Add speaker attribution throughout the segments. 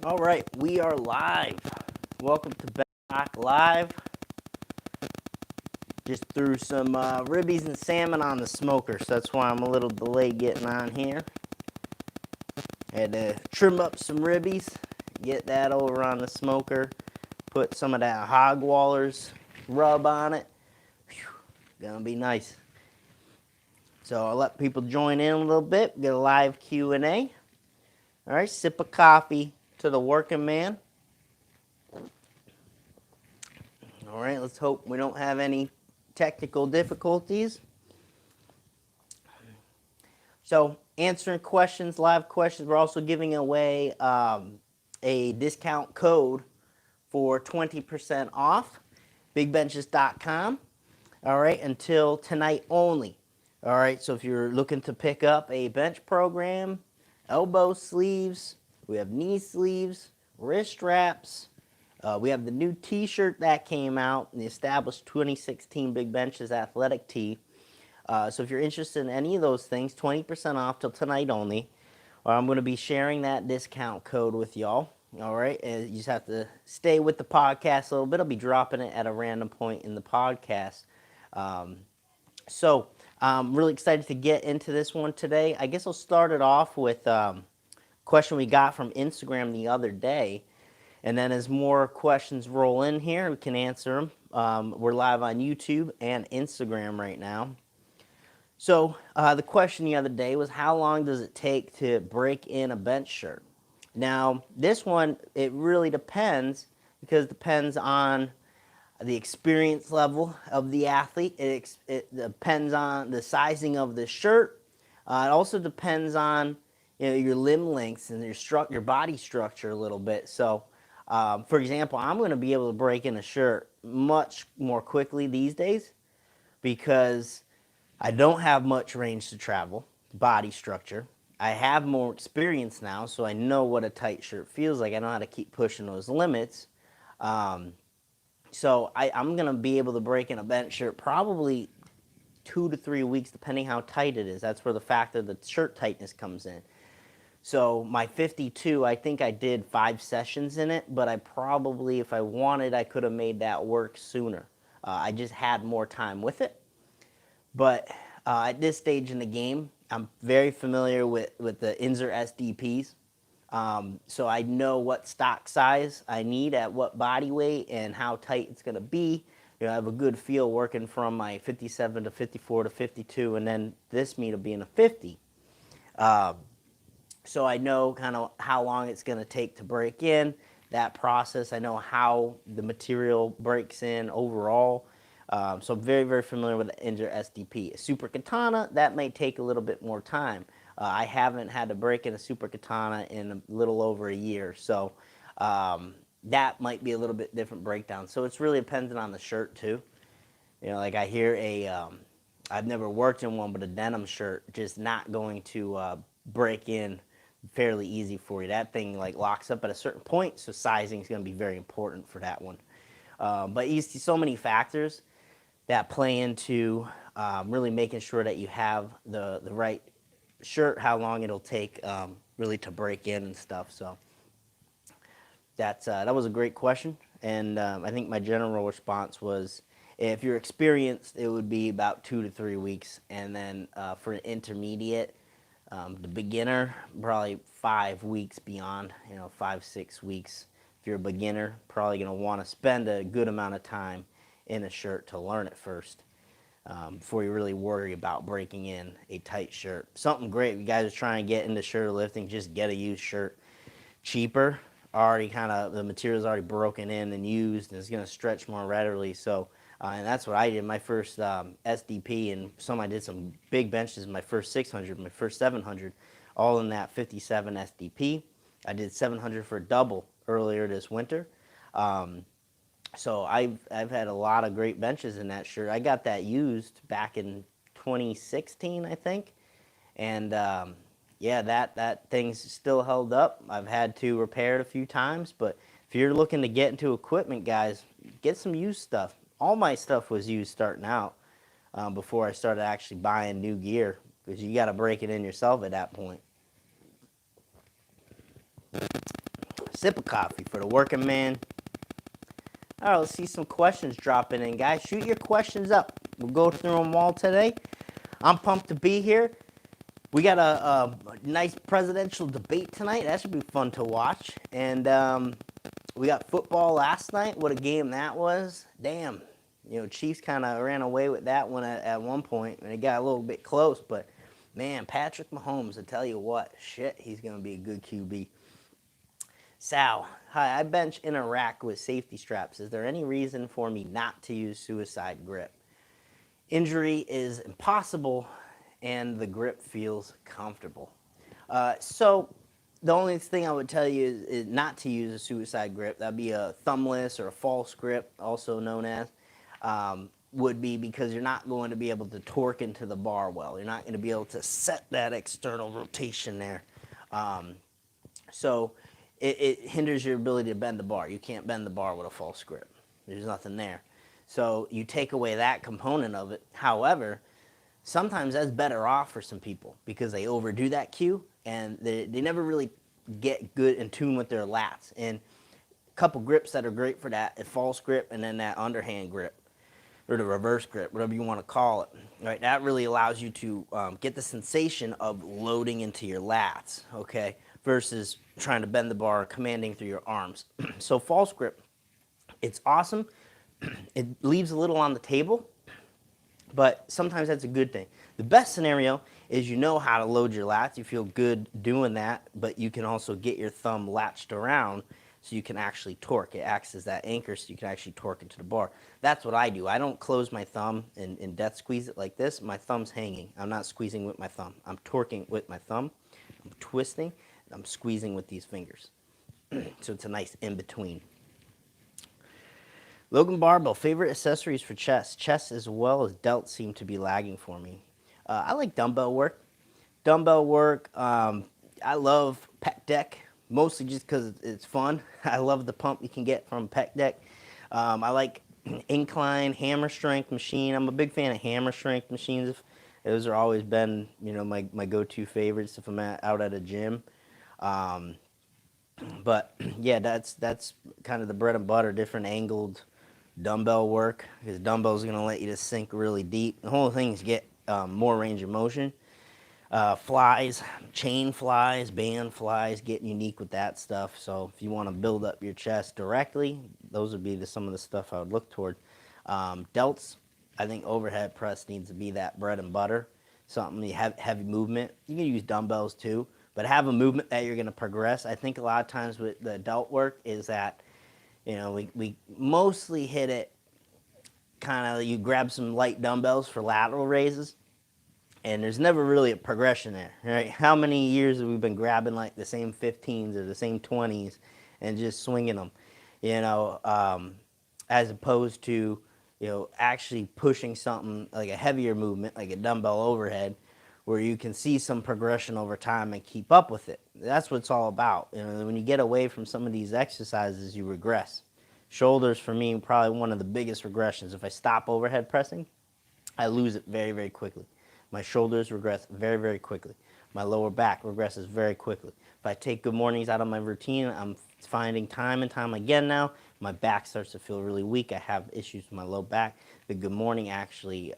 Speaker 1: All right, we are live. Welcome to Back Live. Just threw some ribbies and salmon on the smoker, so that's why I'm a little delayed getting on here. Had to trim up some ribbies, get that over on the smoker, put some of that hog wallers rub on it. Whew, gonna be nice. So I'll let people join in a little bit, get a live Q&A. All right, sip of coffee to the working man. All right, let's hope we don't have any technical difficulties. So answering questions, live questions. We're also giving away a discount code for 20% off, bigbenches.com. All right, until tonight only. All right, so if you're looking to pick up a bench program, elbow sleeves, we have knee sleeves, wrist wraps. We have the new t-shirt that came out, the established 2016 Big Benches athletic tee. So if you're interested in any of those things, 20% off till tonight only. I'm going to be sharing that discount code with y'all. All right, and you just have to stay with the podcast a little bit. I'll be dropping it at a random point in the podcast. So I'm really excited to get into this one today. I guess I'll start it off with a question we got from Instagram the other day. And then as more questions roll in here, we can answer them. We're live on YouTube and Instagram right now. So the question the other day was, how long does it take to break in a bench shirt? Now, this one, it really depends, because it depends on the experience level of the athlete. It depends on the sizing of the shirt. It also depends on your limb lengths and your body structure a little bit. So, for example, I'm going to be able to break in a shirt much more quickly these days because I don't have much range to travel, body structure. I have more experience now, so I know what a tight shirt feels like. I know how to keep pushing those limits. So I'm going to be able to break in a bench shirt probably 2 to 3 weeks, depending how tight it is. That's where the factor of the shirt tightness comes in. So my 52, I think I did 5 sessions in it, but I probably, if I wanted, I could have made that work sooner. I just had more time with it. But at this stage in the game, I'm very familiar with the Inzer SDPs. So I know what stock size I need at what body weight and how tight it's going to be. I have a good feel working from my 57 to 54 to 52, and then this meet will be in a 50. So I know kind of how long it's going to take to break in that process. I know how the material breaks in overall. So I'm very, very familiar with the Inzer SDP. A Super Katana, that may take a little bit more time. I haven't had to break in a Super Katana in a little over a year, so that might be a little bit different breakdown. So it's really dependent on the shirt too. Like I hear I've never worked in one, but a denim shirt just not going to break in fairly easy for you. That thing like locks up at a certain point, so sizing is going to be very important for that one. But you see so many factors that play into really making sure that you have the right shirt, how long it'll take really to break in and stuff. So that was a great question, and I think my general response was, if you're experienced, it would be about 2 to 3 weeks, and then for an intermediate, the beginner, probably 5 weeks beyond, 5-6 weeks. If you're a beginner, probably going to want to spend a good amount of time in a shirt to learn it first before you really worry about breaking in a tight shirt. Something great, if you guys are trying to get into shirt lifting, just get a used shirt. Cheaper, already kind of, the material's already broken in and used, and it's going to stretch more readily. So, and that's what I did. My first SDP, and I did some big benches, my first 600, my first 700, all in that 57 SDP. I did 700 for a double earlier this winter. So I've had a lot of great benches in that shirt. I got that used back in 2016, I think, and yeah, that thing's still held up. I've had to repair it a few times, but if you're looking to get into equipment, guys, get some used stuff. All my stuff was used starting out before I started actually buying new gear, because you got to break it in yourself at that point. Sip of coffee for the working man. All right, let's see some questions dropping in, guys. Shoot your questions up. We'll go through them all today. I'm pumped to be here. We got a nice presidential debate tonight. That should be fun to watch. And we got football last night. What a game that was. Damn. Chiefs kind of ran away with that one at one point, and it got a little bit close. But, man, Patrick Mahomes, I tell you what, shit, he's going to be a good QB. Sal, hi, I bench in a rack with safety straps. Is there any reason for me not to use suicide grip? Injury is impossible, and the grip feels comfortable. So the only thing I would tell you is not to use a suicide grip. That'd be a thumbless or a false grip, also known as, would be because you're not going to be able to torque into the bar well. You're not going to be able to set that external rotation there. So it hinders your ability to bend the bar. You can't bend the bar with a false grip. There's nothing there. So you take away that component of it. However, sometimes that's better off for some people because they overdo that cue and they never really get good in tune with their lats. And a couple grips that are great for that, a false grip and then that underhand grip or the reverse grip, whatever you want to call it. Right? That really allows you to get the sensation of loading into your lats, okay, versus trying to bend the bar, commanding through your arms. So false grip, it's awesome. It leaves a little on the table, but sometimes that's a good thing. The best scenario is you know how to load your lats. You feel good doing that, but you can also get your thumb latched around so you can actually torque. It acts as that anchor so you can actually torque into the bar. That's what I do. I don't close my thumb and death squeeze it like this. My thumb's hanging. I'm not squeezing with my thumb. I'm torquing with my thumb. I'm twisting. I'm squeezing with these fingers. So it's a nice in-between. Logan Barbell, favorite accessories for chest. Chest as well as delts seem to be lagging for me. I like dumbbell work. I love pec deck, mostly just because it's fun. I love the pump you can get from pec deck. I like incline hammer strength machine. I'm a big fan of hammer strength machines. Those are always been, my go-to favorites if I'm out at a gym. But yeah, that's kind of the bread and butter, different angled dumbbell work, because dumbbell's going to let you just sink really deep. The whole thing is get more range of motion. Flies, chain flies, band flies, getting unique with that stuff. So if you want to build up your chest directly, those would be some of the stuff I would look toward. Delts, I think overhead press needs to be that bread and butter, something you have heavy movement. You can use dumbbells too, but have a movement that you're going to progress. I think a lot of times with the delt work is that, we mostly hit it kind of, you grab some light dumbbells for lateral raises, and there's never really a progression there, right? How many years have we been grabbing like the same 15s or the same 20s and just swinging them, as opposed to, actually pushing something like a heavier movement, like a dumbbell overhead, where you can see some progression over time and keep up with it. That's what it's all about. When you get away from some of these exercises, you regress. Shoulders, for me, probably one of the biggest regressions. If I stop overhead pressing, I lose it very, very quickly. My shoulders regress very, very quickly. My lower back regresses very quickly. If I take good mornings out of my routine, I'm finding time and time again now, my back starts to feel really weak. I have issues with my low back. The good morning actually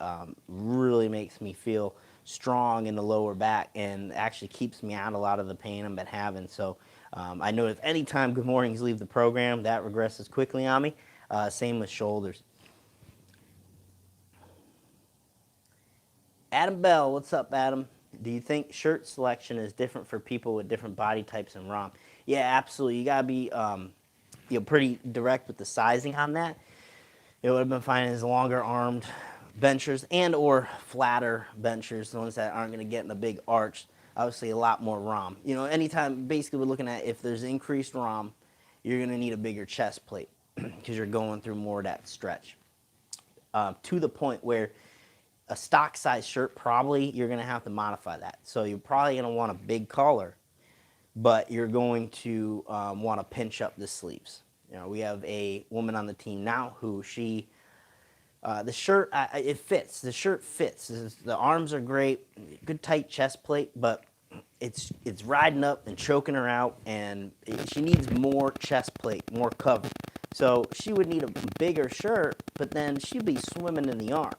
Speaker 1: really makes me feel strong in the lower back and actually keeps me out a lot of the pain I've been having. So I know if any time good mornings leave the program, that regresses quickly on me. Same with shoulders. Adam Bell, what's up, Adam? Do you think shirt selection is different for people with different body types and ROM? Yeah, absolutely. You gotta be pretty direct with the sizing on that. What I've been finding is longer armed benchers and or flatter benchers, the ones that aren't going to get in a big arch, obviously a lot more ROM. Anytime, basically we're looking at if there's increased ROM, you're going to need a bigger chest plate because you're going through more of that stretch. To the point where a stock size shirt, probably you're going to have to modify that. So you're probably going to want a big collar, but you're going to want to pinch up the sleeves. We have a woman on the team now who the shirt, it fits. The shirt fits. The arms are great, good tight chest plate, but it's riding up and choking her out, and she needs more chest plate, more cover. So she would need a bigger shirt, but then she'd be swimming in the arms.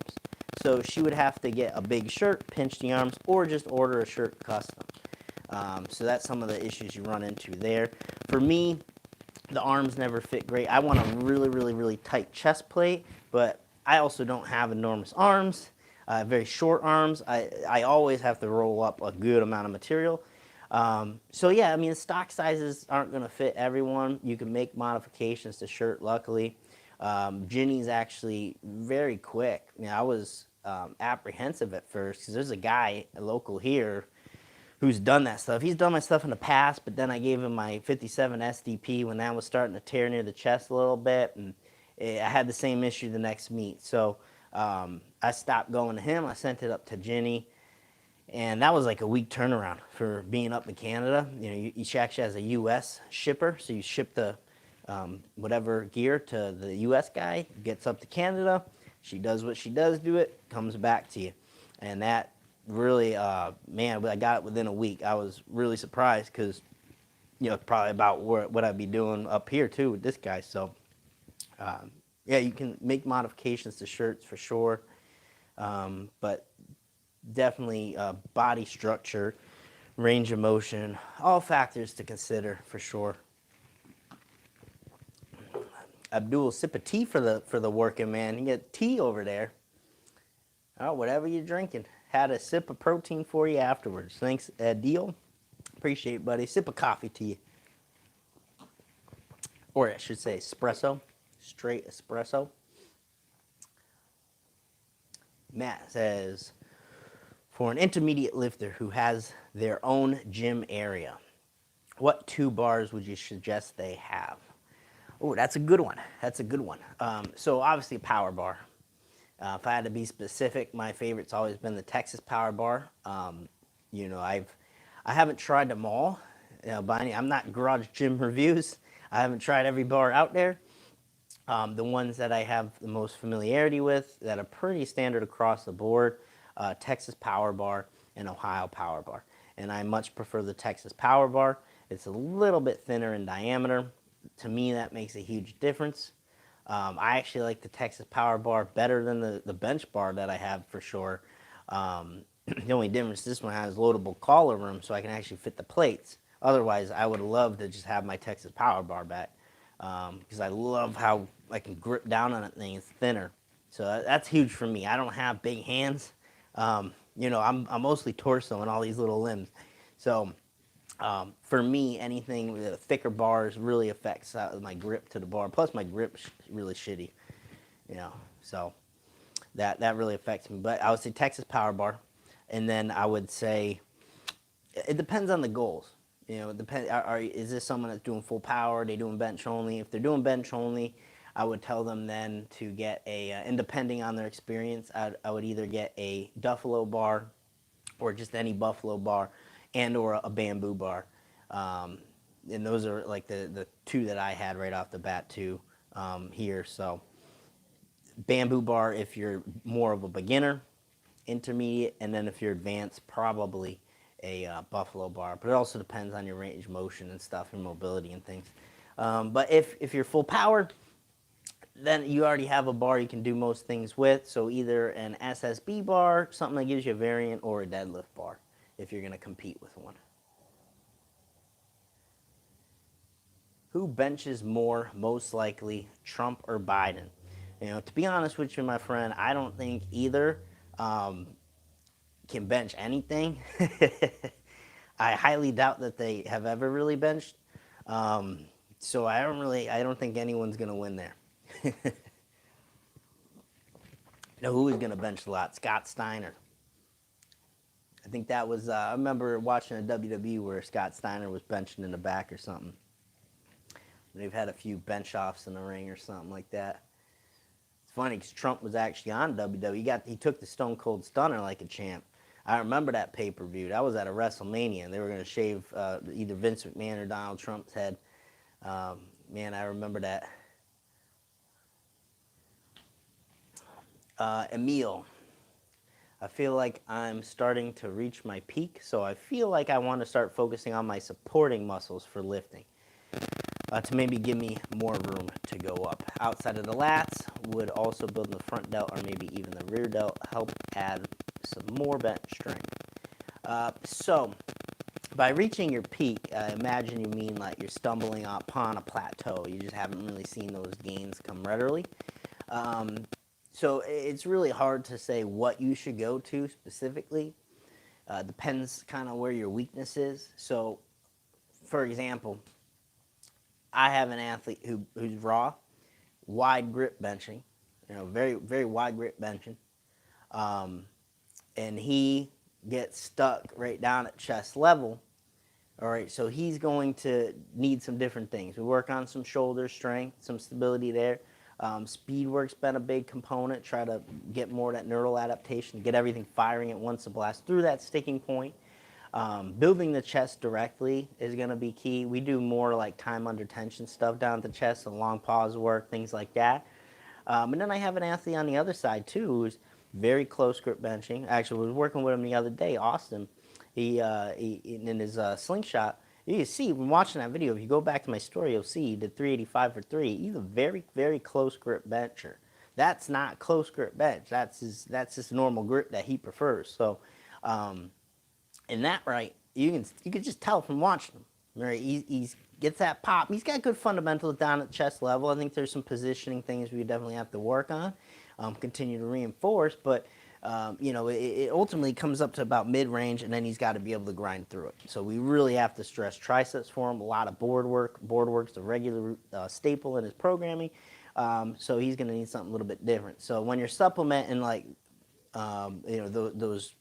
Speaker 1: So she would have to get a big shirt, pinch the arms, or just order a shirt custom. So that's some of the issues you run into there. For me, the arms never fit great. I want a really, really, really tight chest plate, but I also don't have enormous arms, very short arms. I always have to roll up a good amount of material. So yeah, I mean, stock sizes aren't going to fit everyone. You can make modifications to shirt, luckily. Ginny's actually very quick. You know, I was apprehensive at first because there's a guy, a local here, who's done that stuff. He's done my stuff in the past, but then I gave him my 57 SDP when that was starting to tear near the chest a little bit, and I had the same issue the next meet. So I stopped going to him. I sent it up to Ginny, and that was like a week turnaround for being up in Canada. You know, she actually has a U.S. shipper, so you ship the whatever gear to the U.S. guy, gets up to Canada, she does what she does to it, comes back to you, and that really, man, I got it within a week. I was really surprised because, you know, probably about what I'd be doing up here too with this guy. So, yeah, you can make modifications to shirts for sure, but definitely body structure, range of motion, all factors to consider for sure. Abdul, sip of tea for the working man. You get tea over there. Oh, whatever you're drinking. Had a sip of protein for you afterwards. Thanks, Deal. Appreciate it, buddy. Sip of coffee to you. Or I should say espresso. Straight espresso. Matt says, for an intermediate lifter who has their own gym area, what 2 bars would you suggest they have? Oh, that's a good one. That's a good one. So obviously a power bar. If I had to be specific, my favorite's always been the Texas Power Bar. You know, I haven't tried them all. You know, I'm not Garage Gym Reviews. I haven't tried every bar out there. The ones that I have the most familiarity with that are pretty standard across the board, Texas Power Bar and Ohio Power Bar. And I much prefer the Texas Power Bar. It's a little bit thinner in diameter. To me, that makes a huge difference. I actually like the Texas Power Bar better than the bench bar that I have for sure. The only difference, this one has loadable collar room, so I can actually fit the plates. Otherwise, I would love to just have my Texas Power Bar back because I love how I can grip down on that thing. It's thinner, so that's huge for me. I don't have big hands. You know, I'm mostly torso and all these little limbs, so. For me, anything with thicker bars really affects my grip to the bar. Plus, my grip's really shitty, you know. So that really affects me. But I would say Texas Power Bar, and then I would say it depends on the goals. You know, is this someone that's doing full power? Are they doing bench only? If they're doing bench only, I would tell them then to get and depending on their experience, I would either get a Buffalo bar or just any Buffalo bar and or a bamboo bar. And those are like the 2 that I had right off the bat too here. So bamboo bar if you're more of a beginner, intermediate, and then if you're advanced, probably a Buffalo bar. But it also depends on your range of motion and stuff and mobility and things. But if you're full power, then you already have a bar you can do most things with. So either an SSB bar, something that gives you a variant, or a deadlift bar if you're going to compete with one. Who benches more, most likely, Trump or Biden? You know, to be honest with you, my friend, I don't think either can bench anything. I highly doubt that they have ever really benched. So I don't think anyone's going to win there. You know who is going to bench a lot? Scott Steiner. I think that was, I remember watching a WWE where Scott Steiner was benching in the back or something. They've had a few bench offs in the ring or something like that. It's funny because Trump was actually on WWE. He took the Stone Cold Stunner like a champ. I remember that pay-per-view. That was at a WrestleMania, and they were going to shave either Vince McMahon or Donald Trump's head. Man, I remember that. Emil. I feel like I'm starting to reach my peak, so I feel like I want to start focusing on my supporting muscles for lifting to maybe give me more room to go up. Outside of the lats, would also build in the front delt or maybe even the rear delt, help add some more bench strength. So by reaching your peak, imagine you mean like you're stumbling upon a plateau. You just haven't really seen those gains come readily. So it's really hard to say what you should go to specifically. Depends kind of where your weakness is. So, for example, I have an athlete who's raw, wide grip benching, very very wide grip benching, and he gets stuck right down at chest level. All right, so he's going to need some different things. We work on some shoulder strength, some stability there. Speed work's been a big component. Try to get more of that neural adaptation, get everything firing at once to blast through that sticking point. Building the chest directly is going to be key. We do more like time under tension stuff down at the chest, and long pause work, things like that. And then I have an athlete on the other side too, who's very close grip benching. Actually, I was working with him the other day, Austin. He in his slingshot. You can see when watching that video. If you go back to my story, you'll see he did 385 for 3. He's a very very close grip bencher. That's not close grip bench. That's his normal grip that he prefers. So, in that right, you can just tell from watching him. Right, he's gets that pop. He's got good fundamentals down at chest level. I think there's some positioning things we definitely have to work on, continue to reinforce. But it ultimately comes up to about mid-range, and then he's got to be able to grind through it. So we really have to stress triceps for him. A lot of board work. Board work's a regular staple in his programming. So he's going to need something a little bit different. So when you're supplementing like those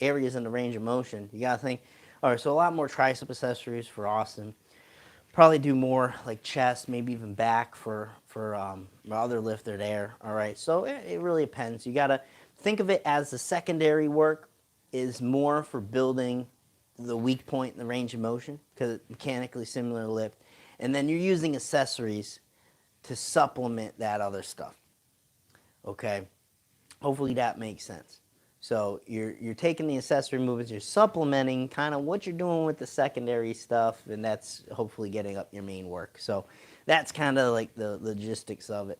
Speaker 1: areas in the range of motion, you got to think, all right, so a lot more tricep accessories for Austin. Probably do more like chest, maybe even back for my other lifter there. All right, so it really depends. You got to think of it as the secondary work is more for building the weak point in the range of motion because it's mechanically similar to lift. And then you're using accessories to supplement that other stuff. Okay, hopefully that makes sense. So you're taking the accessory movements, you're supplementing kind of what you're doing with the secondary stuff, and that's hopefully getting up your main work. So that's kind of like the logistics of it.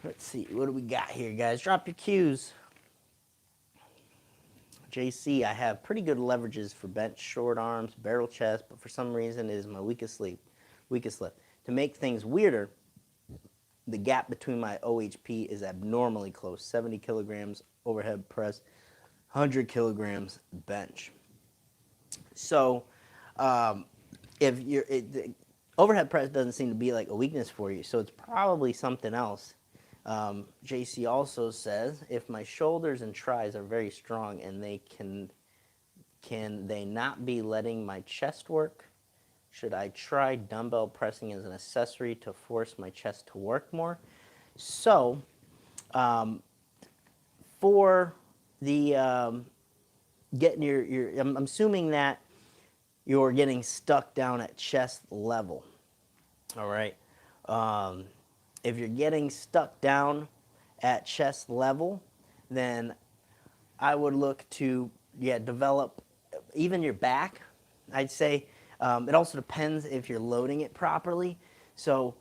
Speaker 1: Let's see, what do we got here, guys? Drop your cues. JC, I have pretty good leverages for bench, short arms, barrel chest, but for some reason it is my weakest lift. To make things weirder, the gap between my OHP is abnormally close. 70 kilograms overhead press, 100 kilograms bench. So if the overhead press doesn't seem to be like a weakness for you, so it's probably something else. JC also says, if my shoulders and tris are very strong and they can they not be letting my chest work? Should I try dumbbell pressing as an accessory to force my chest to work more? So, for the getting I'm assuming that you're getting stuck down at chest level. All right. If you're getting stuck down at chest level, then I would look to develop even your back. I'd say. It also depends if you're loading it properly. So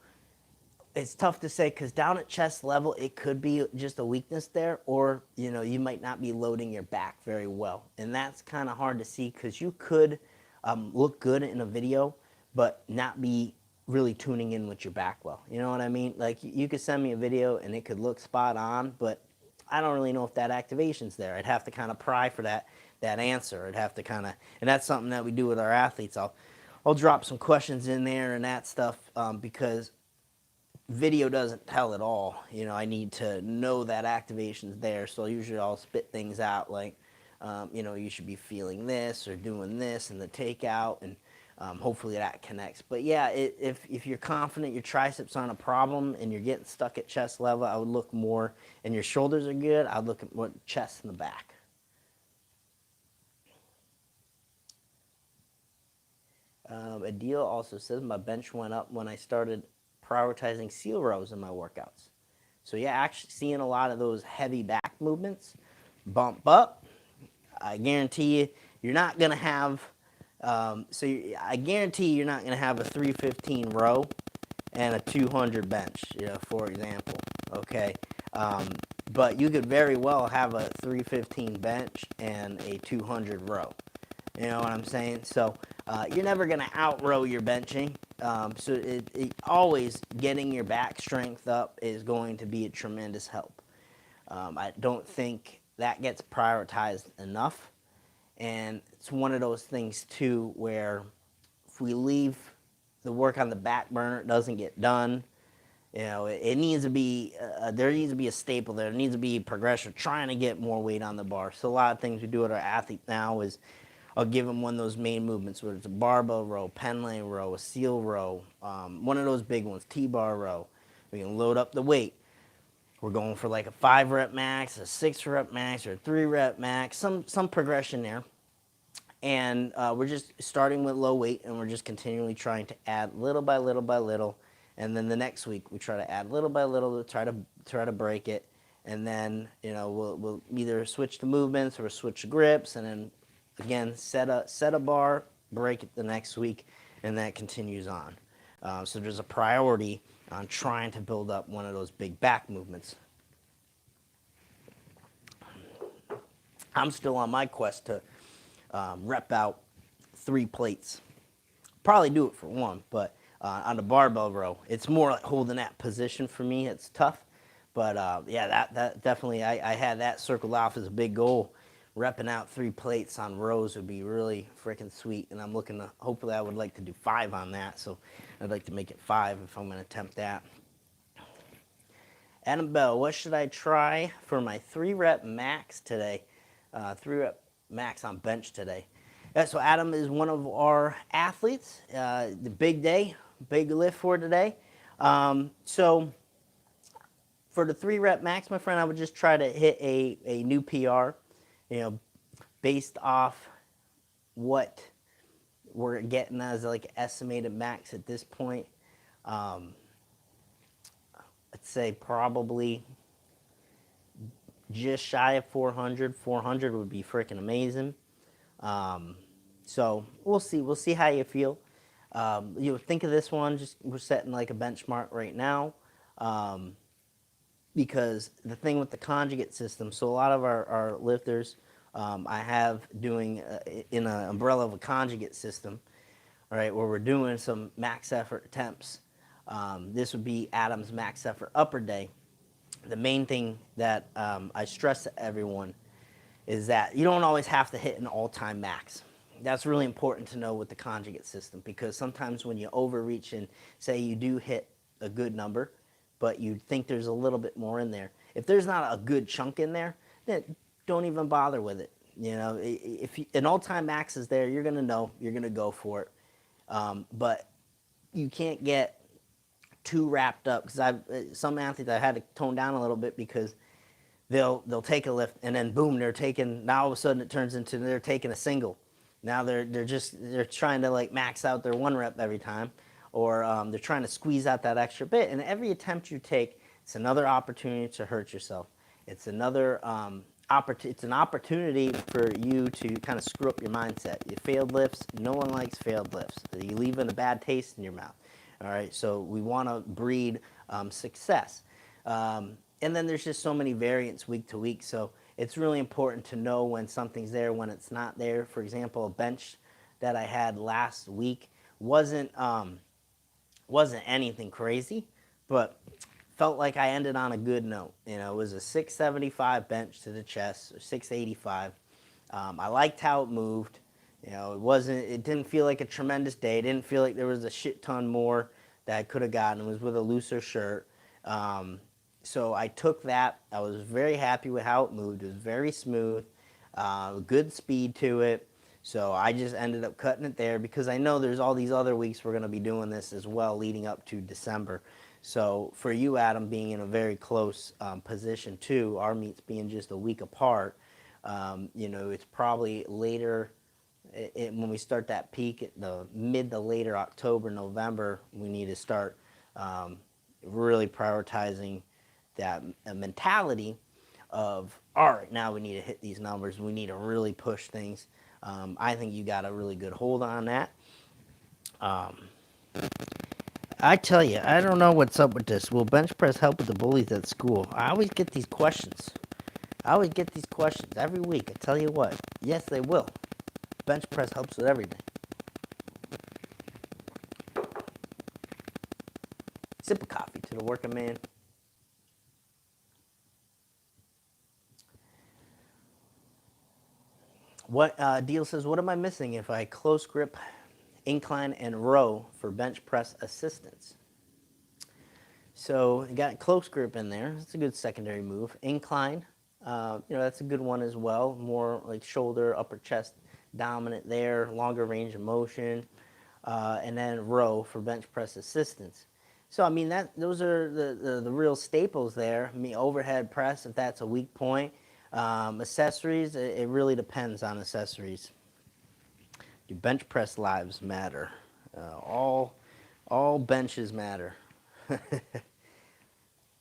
Speaker 1: it's tough to say because down at chest level, it could be just a weakness there, or you might not be loading your back very well. And that's kind of hard to see because you could look good in a video, but not be really tuning in with your back well. You know what I mean? Like you could send me a video and it could look spot on, but I don't really know if that activation's there. I'd have to kind of pry for that answer. I'd have to kind of, and that's something that we do with our athletes. I'll drop some questions in there and that stuff because video doesn't tell it all. I need to know that activation's there. So usually I'll spit things out like, you should be feeling this or doing this in the takeout, and hopefully that connects. But yeah, if you're confident your triceps aren't a problem and you're getting stuck at chest level, I would look more, and your shoulders are good, I'd look at what chest and the back. Adil also says my bench went up when I started prioritizing seal rows in my workouts. So yeah, actually seeing a lot of those heavy back movements bump up. I guarantee you, you're not gonna have. I guarantee you're not gonna have a 315 row and a 200 bench, for example. Okay, um, but you could very well have a 315 bench and a 200 row. You know what I'm saying? So you're never going to outrow your benching. So always getting your back strength up is going to be a tremendous help. I don't think that gets prioritized enough. And it's one of those things, too, where if we leave the work on the back burner, it doesn't get done. It needs to be, there needs to be a staple there. There needs to be progression, trying to get more weight on the bar. So a lot of things we do with our athlete now is I'll give them one of those main movements, whether it's a barbell row, pendlay row, a seal row, one of those big ones, T-bar row. We can load up the weight. We're going for like a 5 rep max, a 6 rep max, or a 3 rep max, some progression there. And we're just starting with low weight, and we're just continually trying to add little by little by little. And then the next week we try to add little by little to try to break it. And then we'll either switch the movements or switch the grips, and then again set a bar, break it the next week, and that continues on. So there's a priority on trying to build up one of those big back movements. I'm still on my quest to rep out 3 plates. Probably do it for 1, but on the barbell row, it's more like holding that position for me. It's tough, but yeah, that definitely, I had that circled off as a big goal. Repping out 3 plates on rows would be really freaking sweet, and I'm looking to, hopefully I would like to do 5 on that, so I'd like to make it 5 if I'm going to attempt that. Adam Bell, what should I try for my 3 rep max today? 3 rep max on bench today. Yeah, so Adam is one of our athletes. The big day, big lift for today. So for the 3 rep max, my friend, I would just try to hit a new PR, based off what we're getting as like estimated max at this point. I'd say probably just shy of 400. 400 would be freaking amazing. So we'll see. We'll see how you feel. Think of this one. Just we're setting like a benchmark right now, because the thing with the conjugate system. So a lot of our lifters, I have doing in an umbrella of a conjugate system, all right, where we're doing some max effort attempts. This would be Adam's max effort upper day. The main thing that I stress to everyone is that you don't always have to hit an all-time max. That's really important to know with the conjugate system, because sometimes when you overreach and say you do hit a good number, but you think there's a little bit more in there, if there's not a good chunk in there, then don't even bother with it. If an all-time max is there, you're going to know, you're going to go for it. But you can't get too wrapped up, because some athletes I had to tone down a little bit, because they'll take a lift and then boom, now all of a sudden it turns into they're taking a single. Now they're trying to like max out their 1 rep every time, or they're trying to squeeze out that extra bit. And every attempt you take, it's another opportunity to hurt yourself. It's another it's an opportunity for you to kind of screw up your mindset. You failed lifts. No one likes failed lifts. You leave in a bad taste in your mouth. All right, so we want to breed success. And then there's just so many variants week to week, so it's really important to know when something's there, when it's not there. For example, a bench that I had last week wasn't anything crazy, but felt like I ended on a good note. It was a 675 bench to the chest, or 685. I liked how it moved. It didn't feel like a tremendous day. It didn't feel like there was a shit ton more that I could have gotten. It was with a looser shirt. So I took that. I was very happy with how it moved. It was very smooth, good speed to it. So I just ended up cutting it there, because I know there's all these other weeks we're going to be doing this as well leading up to December. So for you, Adam, being in a very close position too, our meets being just a week apart, it's probably later when we start that peak at the mid to later October, November, we need to start really prioritizing that mentality of, all right, now we need to hit these numbers. We need to really push things. I think you got a really good hold on that. I tell you, I don't know what's up with this. Will bench press help with the bullies at school? I always get these questions. Every week. I tell you what, yes, they will. Bench press helps with everything. Sip of coffee to the working man. What Deal says, what am I missing if I close grip, incline, and row for bench press assistance? So you got close grip in there. That's a good secondary move. Incline, that's a good one as well. More like shoulder, upper chest dominant there, longer range of motion. And then row for bench press assistance. So I mean those are the real staples there. I mean overhead press if that's a weak point. Accessories, it really depends on accessories. Do bench press lives matter? All benches matter.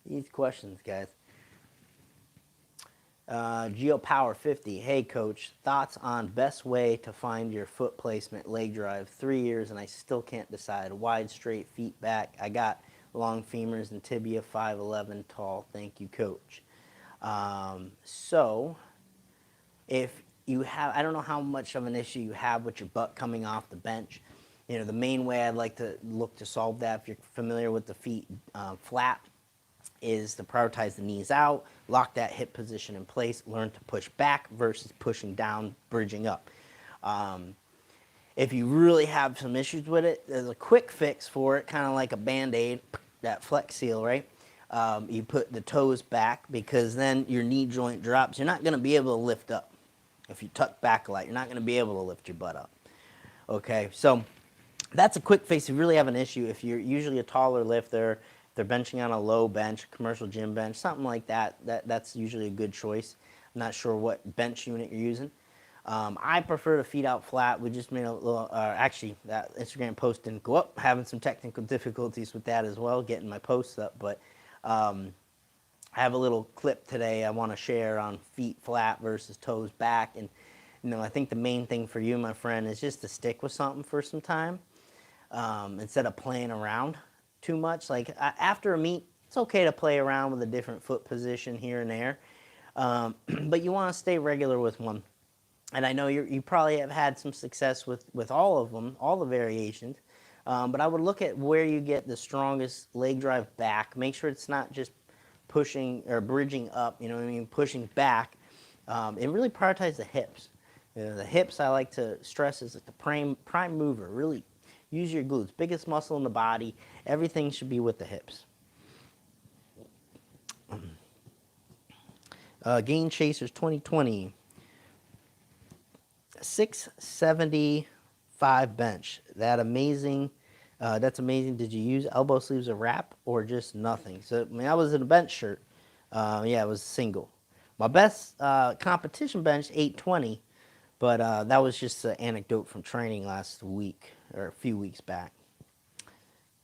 Speaker 1: These questions, guys. GeoPower 50. Hey, coach. Thoughts on best way to find your foot placement leg drive? 3 years and I still can't decide. Wide, straight, feet back. I got long femurs and tibia, 5'11", tall. Thank you, coach. So, if you have, I don't know how much of an issue you have with your butt coming off the bench. The main way I'd like to look to solve that, if you're familiar with the feet flat, is to prioritize the knees out, lock that hip position in place, learn to push back versus pushing down, bridging up. If you really have some issues with it, there's a quick fix for it, kind of like a Band-Aid, that Flex Seal, right? You put the toes back because then your knee joint drops. You're not going to be able to lift up. If you tuck back a lot, you're not going to be able to lift your butt up. Okay, so that's a quick fix if you really have an issue. If you're usually a taller lifter, they're benching on a low bench, commercial gym bench, something like that, that's usually a good choice. I'm not sure what bench unit you're using. I prefer to feet out flat. We just made a little, actually, that Instagram post didn't go up. Having some technical difficulties with that as well, getting my posts up. But I have a little clip today I want to share on feet flat versus toes back. And, I think the main thing for you, my friend, is just to stick with something for some time instead of playing around too much. Like after a meet, it's okay to play around with a different foot position here and there, but you want to stay regular with one. And I know you probably have had some success with all of them, all the variations, but I would look at where you get the strongest leg drive back. Make sure it's not just pushing or bridging up, pushing back, and really prioritize the hips. The hips I like to stress is like the prime mover. Really use your glutes, biggest muscle in the body. Everything should be with the hips. Gain Chasers 2020. 675 bench. That's amazing. Did you use elbow sleeves or wrap or just nothing? So I was in a bench shirt. It was single. My best competition bench 820, but that was just an anecdote from training last week or a few weeks back.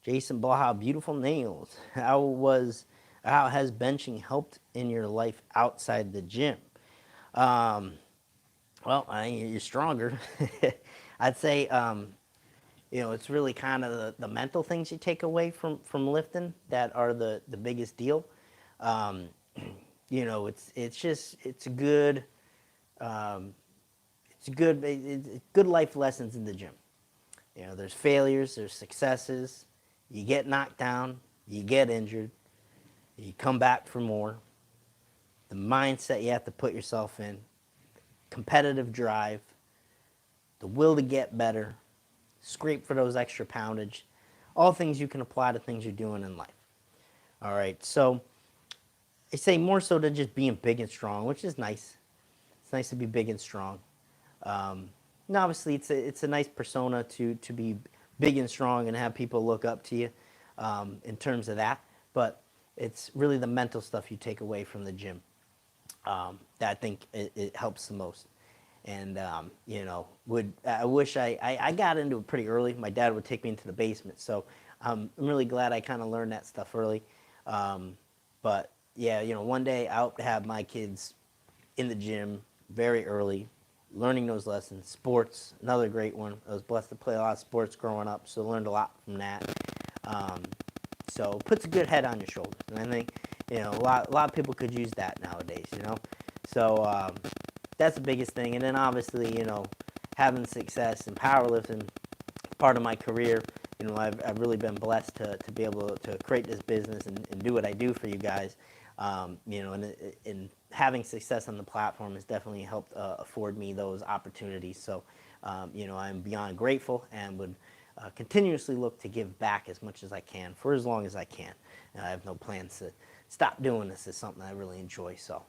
Speaker 1: Jason Blaha, beautiful nails. How has benching helped in your life outside the gym? You're stronger. I'd say, it's really kind of the mental things you take away from lifting that are the biggest deal. It's good life lessons in the gym. There's failures, there's successes. You get knocked down, you get injured, you come back for more. The mindset you have to put yourself in, competitive drive, the will to get better, scrape for those extra poundage, all things you can apply to things you're doing in life. All right, so I say more so than just being big and strong, which is nice. It's nice to be big and strong. Obviously, it's a nice persona to be big and strong and have people look up to you in terms of that. But it's really the mental stuff you take away from the gym that I think it helps the most. And I wish I got into it pretty early. My dad would take me into the basement, so I'm really glad I kind of learned that stuff early. But yeah, one day I hope to have my kids in the gym very early, learning those lessons. Sports, another great one. I was blessed to play a lot of sports growing up, so learned a lot from that. Um, so it puts a good head on your shoulders, and I think a lot of people could use that nowadays. So that's the biggest thing. And then obviously having success in powerlifting, part of my career. I've really been blessed to be able to create this business and do what I do for you guys. And having success on the platform has definitely helped afford me those opportunities. So, I'm beyond grateful and would continuously look to give back as much as I can for as long as I can. And I have no plans to stop doing this. It's something I really enjoy. So,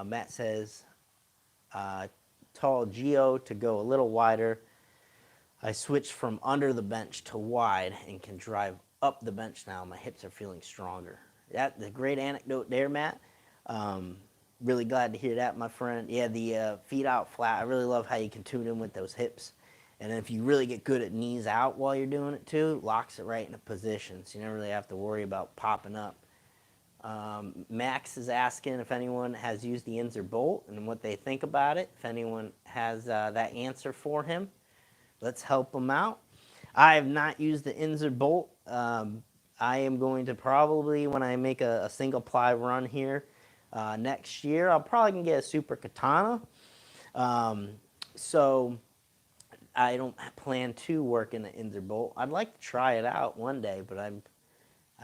Speaker 1: Matt says, tall Geo to go a little wider. I switched from under the bench to wide and can drive up the bench now. My hips are feeling stronger. That's a great anecdote there, Matt. Um, really glad to hear that, my friend. Yeah, the feet out flat. I really love how you can tune in with those hips. And if you really get good at knees out while you're doing it too, locks it right into position. So you never really have to worry about popping up. Max is asking if anyone has used the Inzer bolt and what they think about it. If anyone has that answer for him, let's help him out. I have not used the Inzer bolt. I am going to probably, when I make a single ply run here next year, I'll probably can get a super katana. So I don't plan to work in the Inzer bolt. I'd like to try it out one day, but I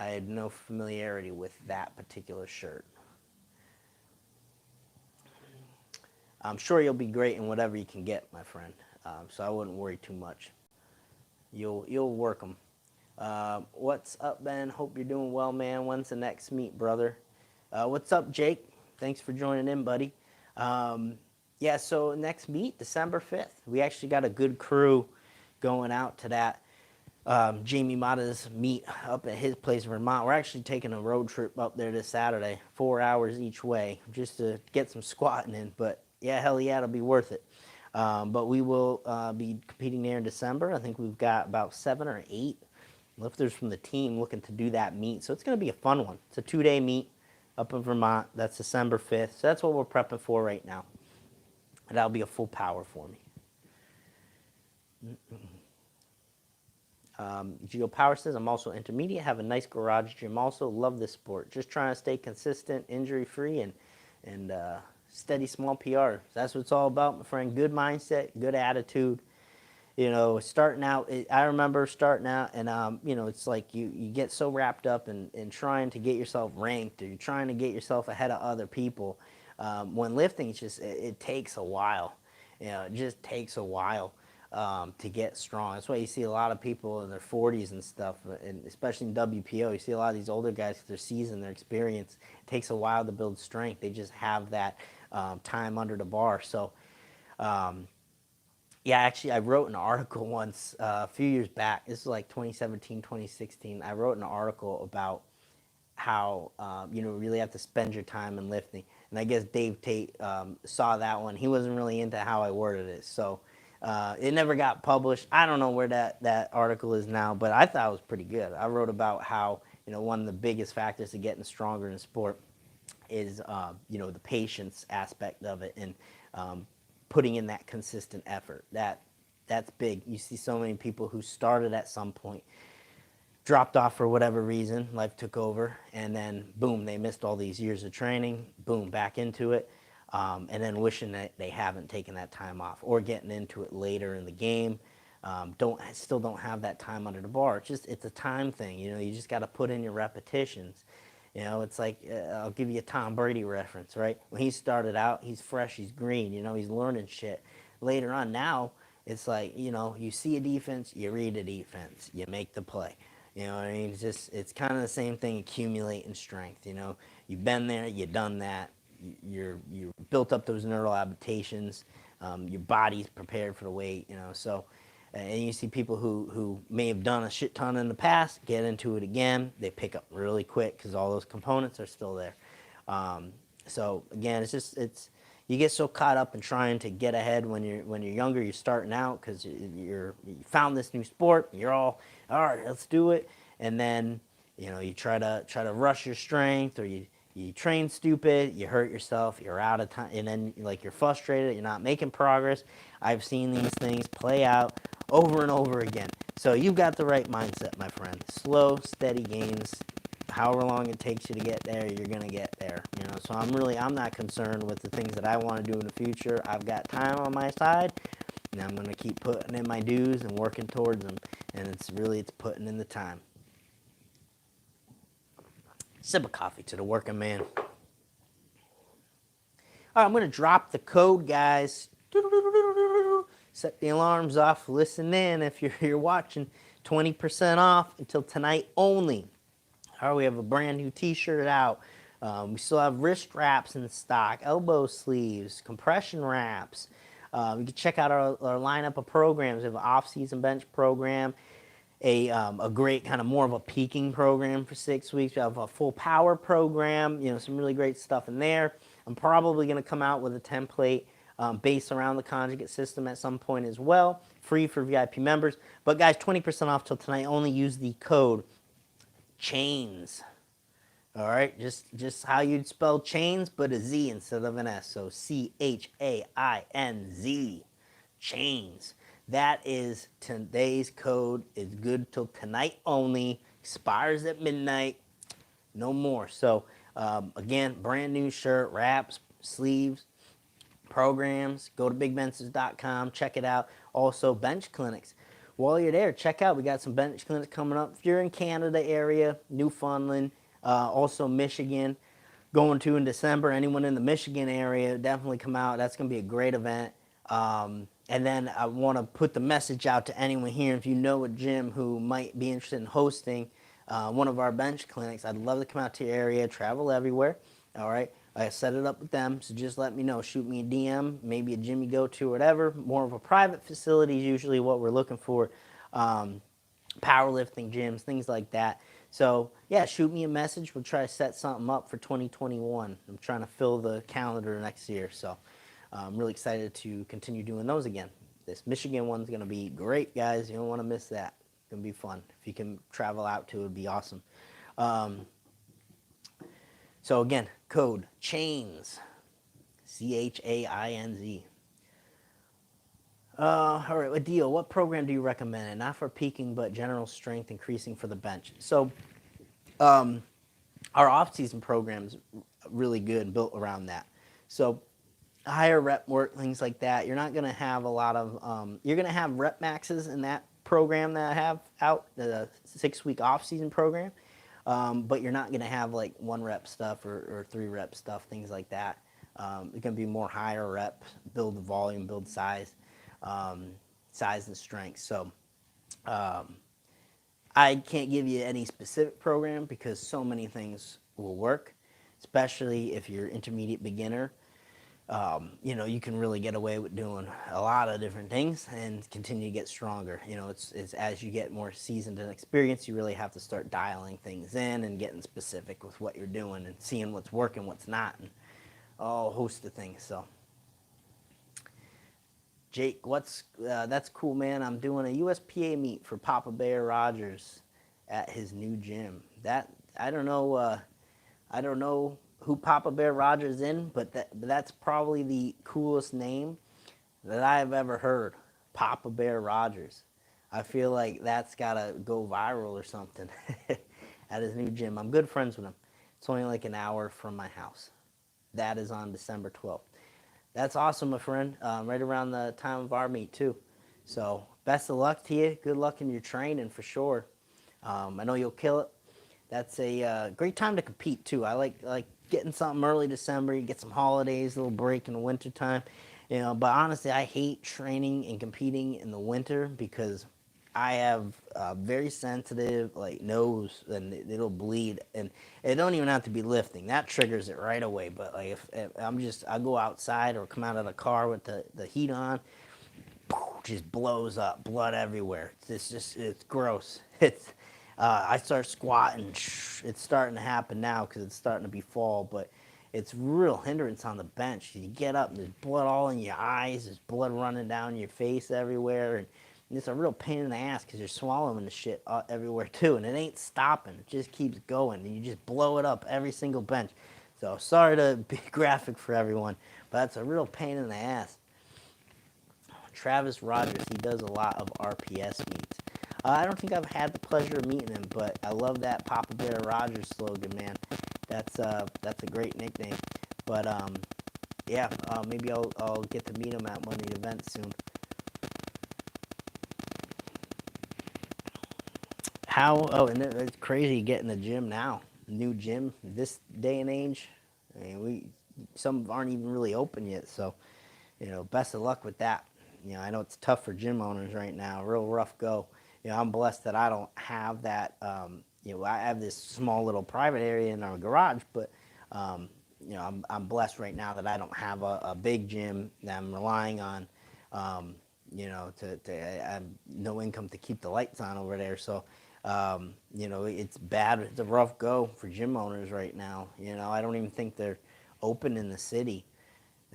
Speaker 1: had no familiarity with that particular shirt. I'm sure you'll be great in whatever you can get, my friend. So I wouldn't worry too much. You'll work them. What's up, Ben? Hope you're doing well, man. When's the next meet, brother? What's up, Jake? Thanks for joining in, buddy. Yeah, so next meet, December 5th. We actually got a good crew going out to that. Jamie Mata's meet up at his place in Vermont. We're actually taking a road trip up there this Saturday, 4 hours each way, just to get some squatting in. But yeah, hell yeah, it'll be worth it. But we will be competing there in December. I think we've got about 7 or 8 lifters from the team looking to do that meet. So it's going to be a fun one. It's a 2-day meet up in Vermont. That's December 5th. So that's what we're prepping for right now. And that'll be a full power for me. Geo Power says, I'm also intermediate, have a nice garage gym also, love this sport. Just trying to stay consistent, injury-free, and steady small PR. That's what it's all about, my friend. Good mindset, good attitude. Starting out, I remember starting out, and, it's like you get so wrapped up in trying to get yourself ranked, or you're trying to get yourself ahead of other people. When lifting, it takes a while. It just takes a while. To get strong. That's why you see a lot of people in their 40s and stuff, and especially in WPO, you see a lot of these older guys, their season, their experience, it takes a while to build strength. They just have that time under the bar. So, yeah, actually, I wrote an article once a few years back. This is like 2017, 2016. I wrote an article about how really have to spend your time in lifting. And I guess Dave Tate saw that one. He wasn't really into how I worded it, so it never got published. I don't know where that article is now, but I thought it was pretty good. I wrote about how one of the biggest factors to getting stronger in sport is the patience aspect of it, and putting in that consistent effort. That's big. You see so many people who started at some point, dropped off for whatever reason, life took over, and then boom, they missed all these years of training, boom, back into it, and then wishing that they haven't taken that time off, or getting into it later in the game, still don't have that time under the bar. It's a time thing. You just got to put in your repetitions. It's like, I'll give you a Tom Brady reference, right? When he started out, he's fresh, he's green, he's learning shit. Later on now, it's like, you see a defense, you read a defense, you make the play. What I mean? It's kind of the same thing, accumulating strength. You've been there, you've done that, you're built up those neural adaptations, your body's prepared for the weight, so. And you see people who may have done a shit ton in the past, get into it again, they pick up really quick because all those components are still there. So again, it's you get so caught up in trying to get ahead when you're younger, you're starting out because you found this new sport, you're all right, let's do it, and then you try to rush your strength, or you train stupid, you hurt yourself, you're out of time, and then like you're frustrated, you're not making progress. I've seen these things play out over and over again. So you've got the right mindset, my friend. Slow, steady gains. However long it takes you to get there, you're gonna get there. So I'm not concerned with the things that I want to do in the future. I've got time on my side, and I'm gonna keep putting in my dues and working towards them. And it's putting in the time. Sip of coffee to the working man. All right, I'm gonna drop the code, guys. Set the alarms off. Listen in if you're watching. 20% off until tonight only. All right, we have a brand new T-shirt out. We still have wrist wraps in stock, elbow sleeves, compression wraps. You can check out our lineup of programs. We have an off-season bench program, a great kind of more of a peaking program for 6 weeks. We have a full power program, some really great stuff in there. I'm probably going to come out with a template based around the conjugate system at some point as well, free for VIP members. But guys, 20% off till tonight. Only use the code CHAINS. All right, just how you'd spell chains, but a Z instead of an S. So CHAINZ, chains. That is today's code. Is good till tonight only. Expires at midnight. No more. So again, brand new shirt, wraps, sleeves, programs. Go to bigbenches.com. Check it out. Also, bench clinics. While you're there, check out. We got some bench clinics coming up. If you're in Canada area, Newfoundland, also Michigan, going to in December. Anyone in the Michigan area, definitely come out. That's going to be a great event. And then I want to put the message out to anyone here. If you know a gym who might be interested in hosting one of our bench clinics, I'd love to come out to your area, travel everywhere. All right. I set it up with them, so just let me know. Shoot me a DM, maybe a gym you go to, whatever. More of a private facility is usually what we're looking for. Powerlifting gyms, things like that. So, yeah, shoot me a message. We'll try to set something up for 2021. I'm trying to fill the calendar next year, so I'm really excited to continue doing those again. This Michigan one's going to be great, guys. You don't want to miss that. It's going to be fun. If you can travel out to it, it'd be awesome. So again, code CHAINZ, CHAINZ. All right, Adil, what program do you recommend? And not for peaking, but general strength increasing for the bench. So our off-season program is really good and built around that. So higher rep work, things like that. You're not going to have a lot of, you're going to have rep maxes in that program that I have out, the 6-week off-season program. But you're not going to have like 1 rep stuff or 3 rep stuff, things like that. It's going to be more higher rep, build the volume, build size, size and strength. So I can't give you any specific program because so many things will work, especially if you're intermediate beginner. You can really get away with doing a lot of different things and continue to get stronger. It's as you get more seasoned and experience, you really have to start dialing things in and getting specific with what you're doing and seeing what's working, what's not, and a whole host of things. So, Jake, that's cool, man. I'm doing a USPA meet for Papa Bear Rogers at his new gym. I don't know who Papa Bear Rogers in, but that's probably the coolest name that I've ever heard. Papa Bear Rogers. I feel like that's gotta go viral or something at his new gym. I'm good friends with him. It's only like an hour from my house. That is on December 12th. That's awesome, my friend. Right around the time of our meet too. So best of luck to you. Good luck in your training for sure. I know you'll kill it. That's a great time to compete too. I like getting something early December. You get some holidays, a little break in the winter time. But honestly, I hate training and competing in the winter because I have a very sensitive nose and it'll bleed, and it don't even have to be lifting. That triggers it right away. But if I go outside or come out of the car with the heat on, just blows up, blood everywhere. It's gross. I start squatting. It's starting to happen now because it's starting to be fall, but it's real hindrance on the bench. You get up and there's blood all in your eyes, there's blood running down your face everywhere, and it's a real pain in the ass because you're swallowing the shit everywhere too, and it ain't stopping. It just keeps going, and you just blow it up every single bench. So sorry to be graphic for everyone, but that's a real pain in the ass. Travis Rogers, he does a lot of RPS meets. I don't think I've had the pleasure of meeting him, but I love that Papa Bear Rogers slogan, man. That's a great nickname. But yeah, maybe I'll get to meet him at one of the events soon. And it's crazy getting a gym now. New gym this day and age. I mean, some aren't even really open yet, so best of luck with that. I know it's tough for gym owners right now, real rough go. I'm blessed that I don't have that. I have this small little private area in our garage, but I'm blessed right now that I don't have a big gym that I'm relying on. I have no income to keep the lights on over there, so it's bad. It's a rough go for gym owners right now. I don't even think they're open in the city.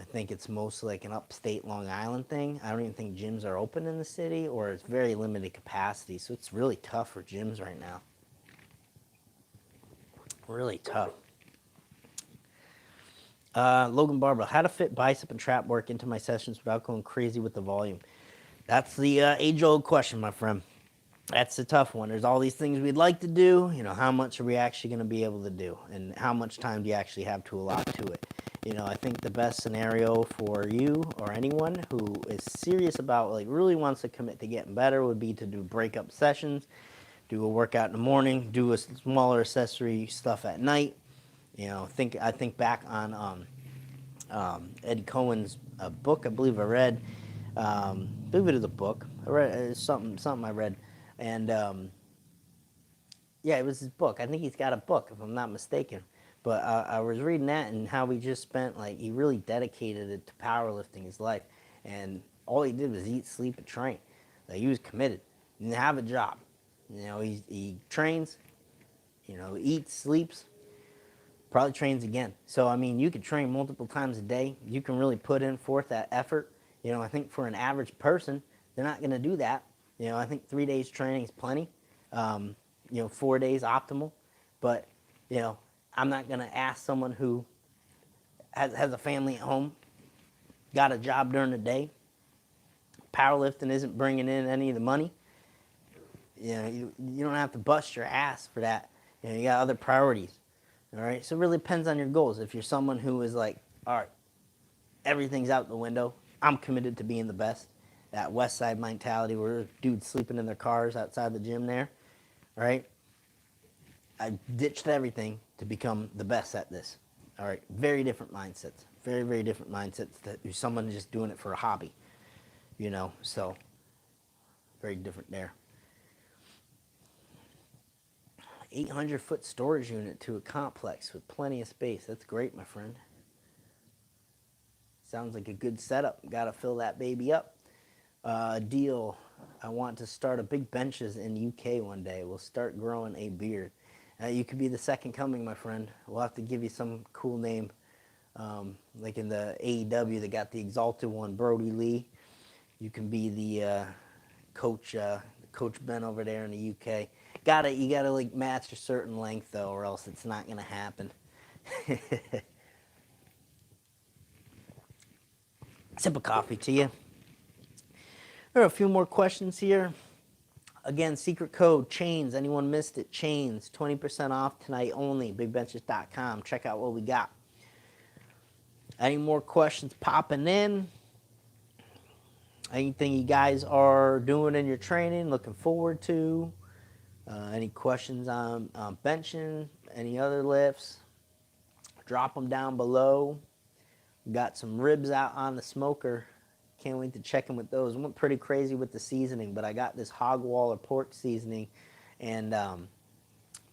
Speaker 1: I think it's mostly like an upstate Long Island thing. I don't even think gyms are open in the city, or it's very limited capacity. So it's really tough for gyms right now. Really tough. Logan Barber, how to fit bicep and trap work into my sessions without going crazy with the volume? That's the age-old question, my friend. That's the tough one. There's all these things we'd like to do. How much are we actually going to be able to do? And how much time do you actually have to allot to it? I think the best scenario for you or anyone who is serious about, really wants to commit to getting better would be to do break-up sessions, do a workout in the morning, do a smaller accessory stuff at night. I think back on Eddie Cohen's book. I believe I read. I believe it is a book. I read something I read, and yeah, it was his book. I think he's got a book, if I'm not mistaken. But I was reading that and how he just spent, he really dedicated it to powerlifting his life. And all he did was eat, sleep, and train. He was committed. He didn't have a job. He trains, eats, sleeps, probably trains again. So, you could train multiple times a day. You can really put in forth that effort. I think for an average person, they're not going to do that. I think 3 days training is plenty. 4 days optimal. But, I'm not going to ask someone who has a family at home, got a job during the day, powerlifting isn't bringing in any of the money. You don't have to bust your ass for that. You got other priorities. All right. So it really depends on your goals. If you're someone who is like, all right, everything's out the window, I'm committed to being the best. That West Side mentality where dudes sleeping in their cars outside the gym there, right? I ditched everything to become the best at this. All right, very different mindsets. Very, very different mindsets that someone just doing it for a hobby, so very different there. 800-foot storage unit to a complex with plenty of space. That's great, my friend. Sounds like a good setup. Got to fill that baby up. Deal. I want to start a big benches in UK one day. We'll start growing a beard. You could be the second coming, my friend. We'll have to give you some cool name. Like in the AEW, they got the Exalted one, Brody Lee. You can be the Coach Ben over there in the UK. You gotta match a certain length though, or else it's not gonna happen. Sip of coffee to you. There are a few more questions here. Again, secret code, chains. Anyone missed it? Chains, 20% off tonight only, bigbenches.com. Check out what we got. Any more questions popping in? Anything you guys are doing in your training, looking forward to? Any questions on benching? Any other lifts? Drop them down below. Got some ribs out on the smoker. Can't wait to check in with those. Went pretty crazy with the seasoning, but I got this hog wall or pork seasoning, and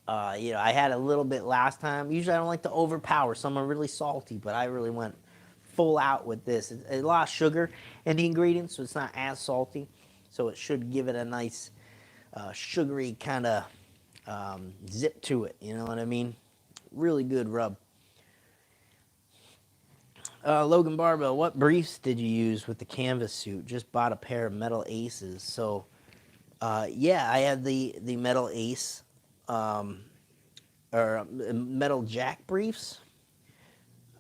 Speaker 1: I had a little bit last time. Usually I don't like to overpower. Some are really salty, but I really went full out with this. It's a lot of sugar in the ingredients, so it's not as salty. So it should give it a nice sugary kind of zip to it. You know what I mean? Really good rub. Logan Barbell, what briefs did you use with the canvas suit? Just bought a pair of metal aces. So, yeah, I had the metal ace, um, or metal jack briefs.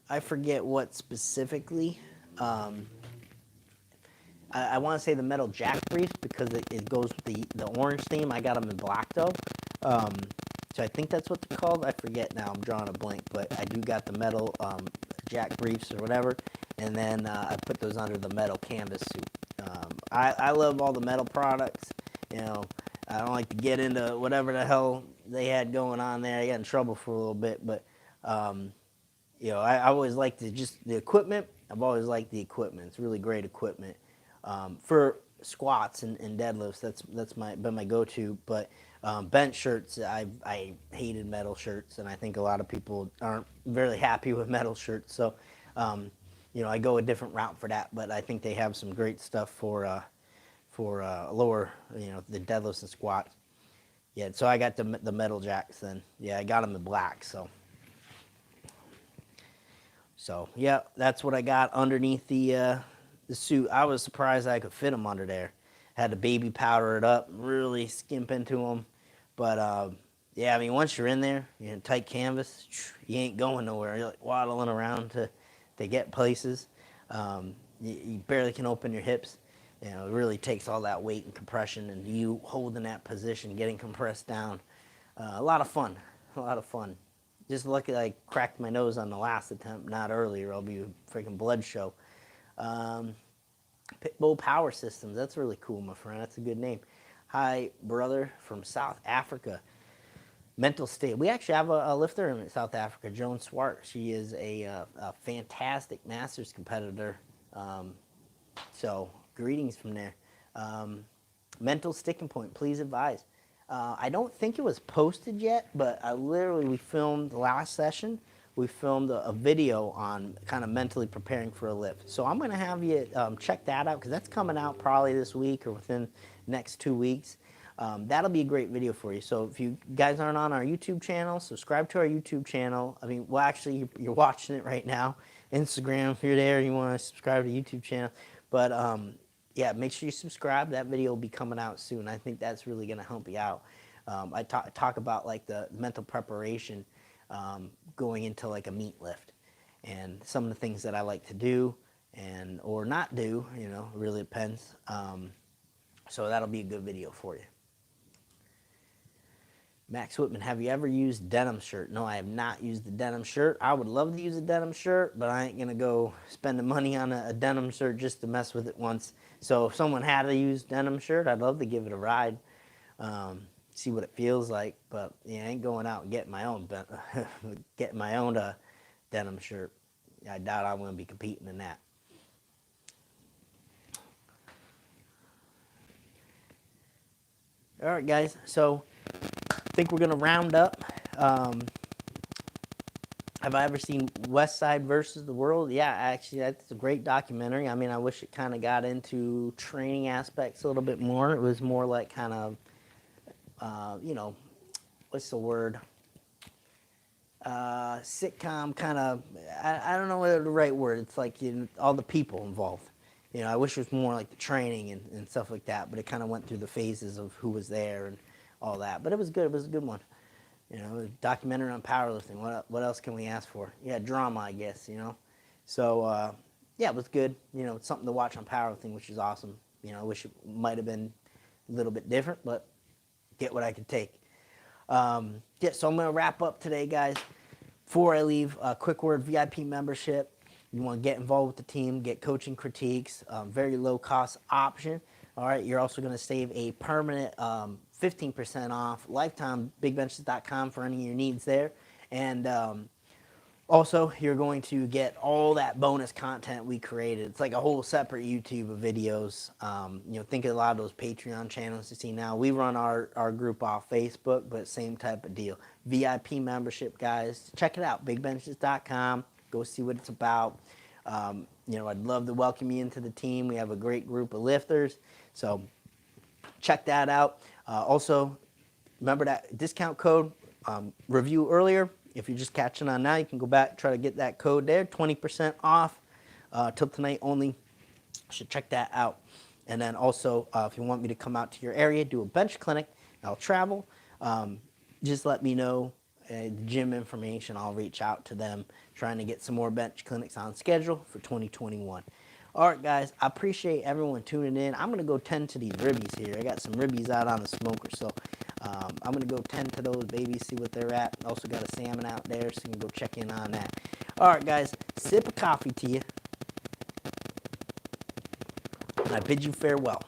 Speaker 1: I forget what specifically. Um, I want to say the metal jack briefs because it goes with the orange theme. I got them in black though. Um, so I think that's what they're called. I forget now. I'm drawing a blank, but I do got the metal jack briefs or whatever. And then I put those under the metal canvas suit. I love all the metal products. You know, I don't like to get into whatever the hell they had going on there. I got in trouble for a little bit, but um, you know, I always like the equipment. I've always liked the equipment. It's really great equipment for squats and deadlifts. That's been my go-to. But bench shirts, I hated metal shirts, and I think a lot of people aren't very happy with metal shirts. So, you know, I go a different route for that. But I think they have some great stuff for lower, you know, the deadlifts and squats. Yeah, so I got the metal jacks then. Yeah, I got them in black. So yeah, that's what I got underneath the suit. I was surprised I could fit them under there. Had to baby powder it up, really skimp into them. But yeah, I mean, once you're in there, you're in tight canvas, you ain't going nowhere. You're like waddling around to get places. You barely can open your hips. You know, it really takes all that weight and compression, and you holding that position, getting compressed down. A lot of fun. A lot of fun. Just lucky I cracked my nose on the last attempt, not earlier. I'll be a freaking blood show. Um, Pitbull Power Systems. That's really cool, my friend. That's a good name. Hi, brother from South Africa. Mental state. We actually have a lifter in South Africa, Joan Swart. She is a fantastic masters competitor. Um, so, greetings from there. Um, Mental sticking point. Please advise. I don't think it was posted yet, but we filmed the last session. We filmed a video on kind of mentally preparing for a lift. So I'm going to have you check that out because that's coming out probably this week or within the next 2 weeks. That'll be a great video for you. So if you guys aren't on our YouTube channel, subscribe to our YouTube channel. I mean, well, actually, you're watching it right now. Instagram, if you're there, you want to subscribe to the YouTube channel. But yeah, make sure you subscribe. That video will be coming out soon. I think that's really going to help you out. I talk about like the mental preparation going into like a meat lift and some of the things that I like to do and or not do, you know, it really depends. So that'll be a good video for you. Max Whitman, have you ever used denim shirt? No, I have not used the denim shirt. I would love to use a denim shirt, but I ain't going to go spend the money on a denim shirt just to mess with it once. So if someone had to use denim shirt, I'd love to give it a ride, see what it feels like. But yeah, I ain't going out and getting my own denim shirt. I doubt I'm going to be competing in that. All right, guys. So I think we're going to round up. Have I ever seen West Side versus the World? Yeah, actually, that's a great documentary. I mean, I wish it kind of got into training aspects a little bit more. It was more like kind of, you know, what's the word? Sitcom kind of, I don't know what the right word. It's like all the people involved. You know, I wish it was more like the training and stuff like that, but it kind of went through the phases of who was there and all that. But it was good. It was a good one. You know, a documentary on powerlifting. What else can we ask for? Yeah, drama, I guess, you know. So, yeah, it was good. You know, it's something to watch on powerlifting, which is awesome. You know, I wish it might have been a little bit different, but get what I could take. Yeah, so I'm going to wrap up today, guys. Before I leave, a quick word, VIP membership. You want to get involved with the team, get coaching critiques, very low-cost option. All right, you're also going to save a permanent 15% off, lifetime, bigbenches.com for any of your needs there. And also, you're going to get all that bonus content we created. It's like a whole separate YouTube of videos. You know, think of a lot of those Patreon channels you see now. We run our group off Facebook, but same type of deal. VIP membership, guys. Check it out, bigbenches.com. Go see what it's about. You know, I'd love to welcome you into the team. We have a great group of lifters. So check that out. Also, remember that discount code review earlier. If you're just catching on now, you can go back, try to get that code there, 20% off till tonight only. Should check that out. And then also, if you want me to come out to your area, do a bench clinic, I'll travel. Just let me know the gym information. I'll reach out to them, trying to get some more bench clinics on schedule for 2021. All right, guys, I appreciate everyone tuning in. I'm going to go tend to these ribbies here. I got some ribbies out on the smoker, so I'm going to go tend to those babies, see what they're at. Also got a salmon out there, so you can go check in on that. All right, guys, sip of coffee to you. And I bid you farewell.